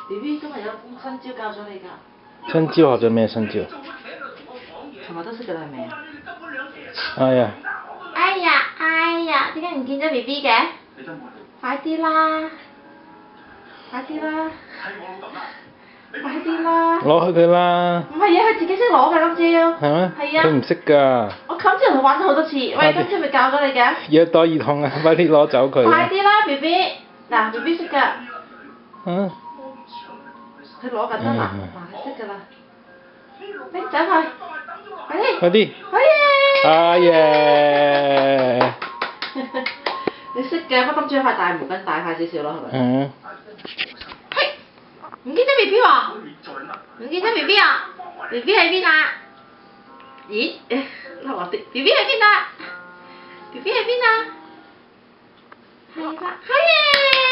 BB 今日有新招教咗你㗎。新招學咗咩新招？尋日都識㗎啦，係咪啊？哎呀！哎呀，點解唔見咗 BB 嘅？快啲啦！快啲啦！快啲啦！攞去佢啦！唔係啊，佢自己識攞㗎今朝。係咩？係啊。佢唔識㗎。我今朝同佢玩咗好多次，喂，今朝咪教咗你嘅？養多兒童啊！快啲攞走佢。快啲啦 ，BB， 嗱 ，BB 識㗎。嗯。佢攞緊啦嗱，佢識㗎啦。拎走佢，快啲！快啲！哎耶！耶！你識嘅，不過今朝一塊大毛巾大塊少少咯，係咪？嗯。嘿，唔見咗 BB 喎，唔見咗 BB 啊 ！BB 喺邊啊？咦？落落啲 BB 喺邊啊？BB 喺邊啊？係啦，係耶！